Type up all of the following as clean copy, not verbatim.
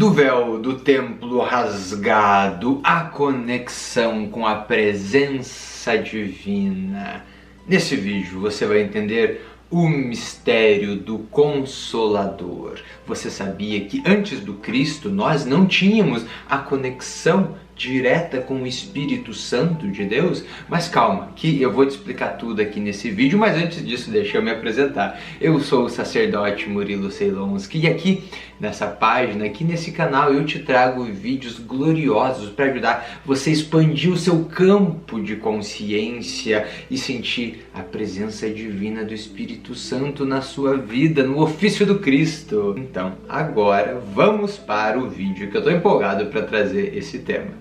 Do véu do templo rasgado, a conexão com a presença divina. Nesse vídeo você vai entender o mistério do Consolador. Você sabia que antes do Cristo nós não tínhamos a conexão direta com o Espírito Santo de Deus? Mas calma, que eu vou te explicar tudo aqui nesse vídeo, mas antes disso deixa eu me apresentar. Eu sou o sacerdote Murilo Ceilonski e aqui nessa página, aqui nesse canal eu te trago vídeos gloriosos para ajudar você a expandir o seu campo de consciência e sentir a presença divina do Espírito Santo na sua vida, no ofício do Cristo. Então, agora vamos para o vídeo que eu estou empolgado para trazer esse tema.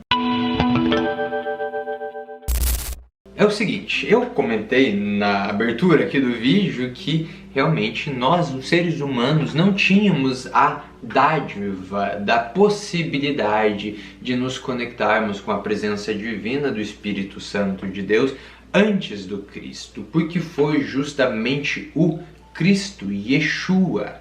É o seguinte, eu comentei na abertura aqui do vídeo que realmente nós, os seres humanos, não tínhamos a dádiva da possibilidade de nos conectarmos com a presença divina do Espírito Santo de Deus antes do Cristo, porque foi justamente o Cristo, Yeshua,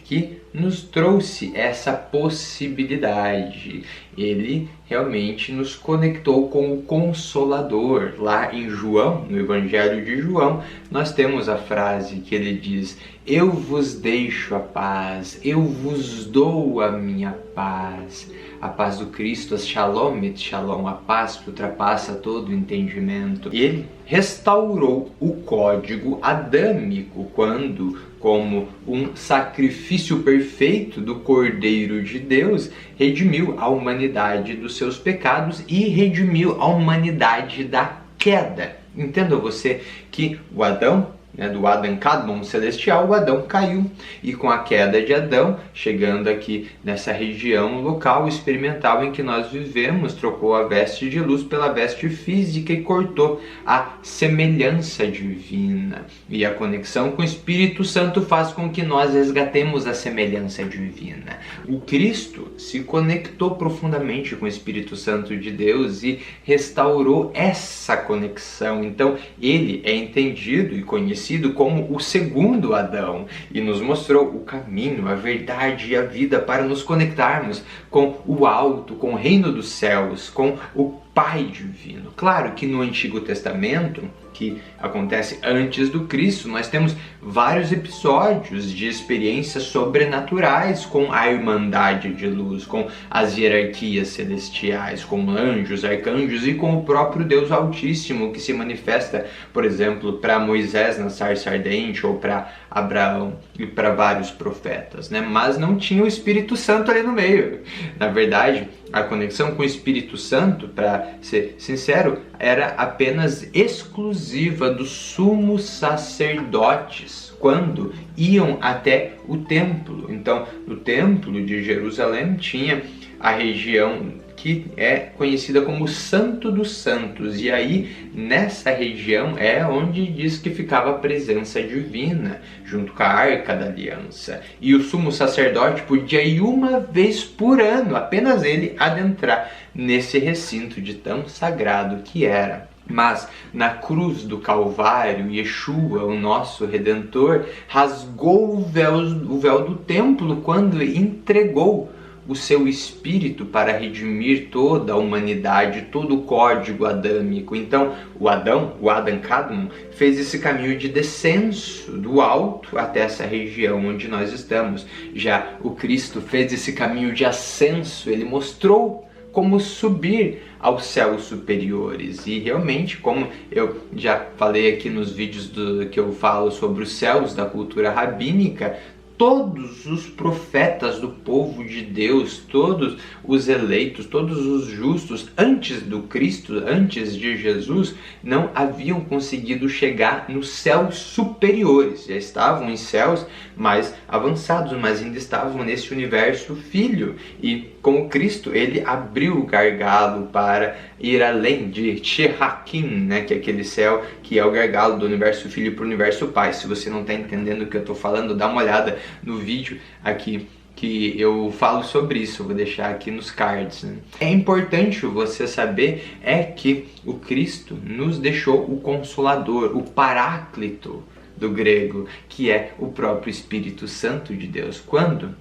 que nos trouxe essa possibilidade. Ele realmente nos conectou com o Consolador. Lá em João, no Evangelho de João, nós temos a frase que ele diz: eu vos deixo a paz, eu vos dou a minha paz. A paz do Cristo, a Shalom et Shalom, a paz que ultrapassa todo o entendimento. Ele restaurou o código adâmico quando, como um sacrifício perfeito do Cordeiro de Deus, redimiu a humanidade dos seus pecados e redimiu a humanidade da queda. Entenda você que o Adão, do Adam Kadmon celestial, o Adão caiu, e com a queda de Adão, chegando aqui nessa região local experimental em que nós vivemos, trocou a veste de luz pela veste física e cortou a semelhança divina. E a conexão com o Espírito Santo faz com que nós resgatemos a semelhança divina. O Cristo se conectou profundamente com o Espírito Santo de Deus e restaurou essa conexão. Então ele é entendido e conhecido como o segundo Adão e nos mostrou o caminho, a verdade e a vida para nos conectarmos com o alto, com o reino dos céus, com o Pai divino. Claro que no Antigo Testamento, que acontece antes do Cristo, nós temos vários episódios de experiências sobrenaturais com a Irmandade de Luz, com as hierarquias celestiais, com anjos, arcanjos e com o próprio Deus Altíssimo, que se manifesta, por exemplo, para Moisés na sarça ardente ou para Abraão e para vários profetas, né? Mas não tinha o Espírito Santo ali no meio. Na verdade, a conexão com o Espírito Santo, para ser sincero, era apenas exclusiva dos sumos sacerdotes quando iam até o templo. Então, no templo de Jerusalém tinha a região que é conhecida como Santo dos Santos, e aí nessa região é onde diz que ficava a presença divina, junto com a Arca da Aliança, e o sumo sacerdote podia ir uma vez por ano, apenas ele, adentrar nesse recinto de tão sagrado que era. Mas na cruz do Calvário, Yeshua, o nosso Redentor, rasgou o véu do templo quando entregou o seu espírito para redimir toda a humanidade, todo o código adâmico. Então, o Adam Kadmon, fez esse caminho de descenso do alto até essa região onde nós estamos. Já o Cristo fez esse caminho de ascenso, ele mostrou como subir aos céus superiores. E realmente, como eu já falei aqui nos vídeos que eu falo sobre os céus da cultura rabínica, todos os profetas do povo de Deus, todos os eleitos, todos os justos, antes do Cristo, antes de Jesus, não haviam conseguido chegar nos céus superiores. Já estavam em céus mais avançados, mas ainda estavam nesse universo filho. E com o Cristo, ele abriu o gargalo para ir além de Shehakim, que é aquele céu que é o gargalo do universo filho para o universo pai. Se você não está entendendo o que eu estou falando, dá uma olhada no vídeo aqui que eu falo sobre isso, eu vou deixar aqui nos cards. É importante você saber que o Cristo nos deixou o Consolador, o Paráclito do grego, que é o próprio Espírito Santo de Deus. Quando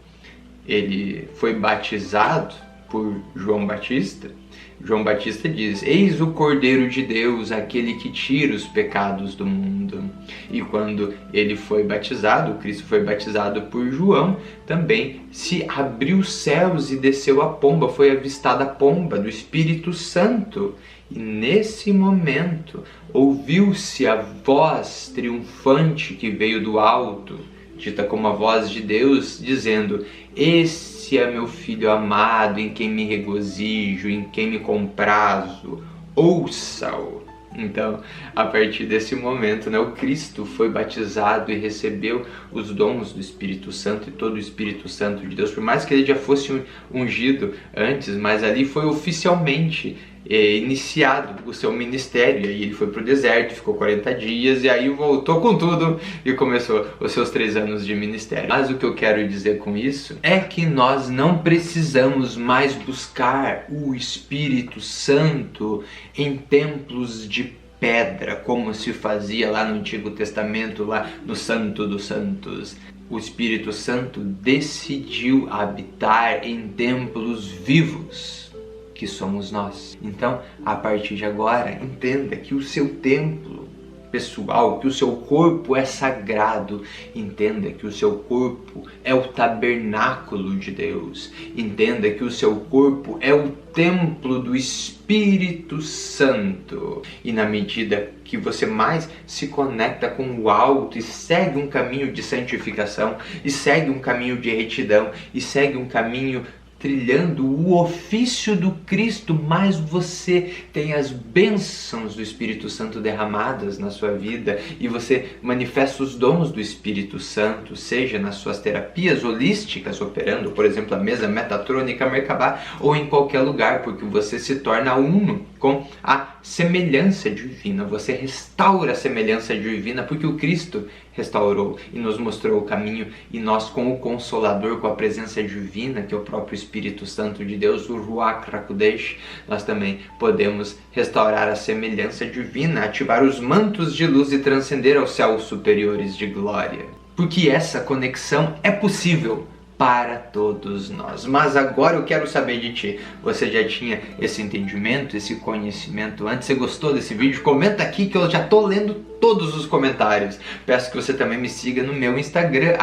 ele foi batizado por João Batista, João Batista diz: eis o Cordeiro de Deus, aquele que tira os pecados do mundo. E quando ele foi batizado, Cristo foi batizado por João, também se abriu os céus e desceu a pomba, foi avistada a pomba do Espírito Santo. E nesse momento ouviu-se a voz triunfante que veio do alto, dita como a voz de Deus, dizendo: esse é meu Filho amado, em quem me regozijo, em quem me comprazo, ouça-o. Então, a partir desse momento, o Cristo foi batizado e recebeu os dons do Espírito Santo e todo o Espírito Santo de Deus, por mais que ele já fosse ungido antes, mas ali foi oficialmente iniciado o seu ministério. E aí ele foi para o deserto, ficou 40 dias e aí voltou com tudo e começou os seus 3 anos de ministério. Mas o que eu quero dizer com isso é que nós não precisamos mais buscar o Espírito Santo em templos de pedra, como se fazia lá no Antigo Testamento, lá no Santo dos Santos. O Espírito Santo decidiu habitar em templos vivos, que somos nós. Então, a partir de agora, entenda que o seu templo pessoal, que o seu corpo é sagrado. Entenda que o seu corpo é o tabernáculo de Deus. Entenda que o seu corpo é o templo do Espírito Santo. E na medida que você mais se conecta com o alto e segue um caminho de santificação, e segue um caminho de retidão, e segue um caminho trilhando o ofício do Cristo, mas você tem as bênçãos do Espírito Santo derramadas na sua vida e você manifesta os dons do Espírito Santo, seja nas suas terapias holísticas, operando, por exemplo, a mesa metatrônica Merkabah, ou em qualquer lugar, porque você se torna uno com a semelhança divina, você restaura a semelhança divina, porque o Cristo restaurou e nos mostrou o caminho, e nós, com o Consolador, com a presença divina, que é o próprio Espírito Santo de Deus, o Ruach HaKodesh, nós também podemos restaurar a semelhança divina, ativar os mantos de luz e transcender aos céus superiores de glória. Porque essa conexão é possível para todos nós. Mas agora eu quero saber de ti. Você já tinha esse entendimento, esse conhecimento antes? Você gostou desse vídeo? Comenta aqui que eu já tô lendo todos os comentários. Peço que você também me siga no meu Instagram,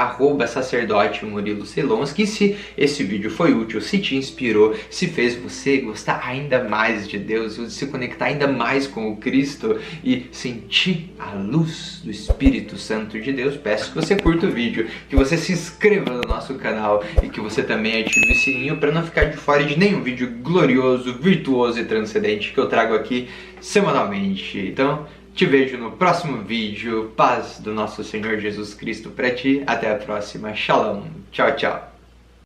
@sacerdote_Murilo_Celons, que se esse vídeo foi útil, se te inspirou, se fez você gostar ainda mais de Deus, se conectar ainda mais com o Cristo e sentir a luz do Espírito Santo de Deus, peço que você curta o vídeo, que você se inscreva no nosso canal e que você também ative o sininho para não ficar de fora de nenhum vídeo glorioso, virtuoso e transcendente que eu trago aqui semanalmente. Então, te vejo no próximo vídeo. Paz do nosso Senhor Jesus Cristo para ti. Até a próxima. Shalom. Tchau, tchau.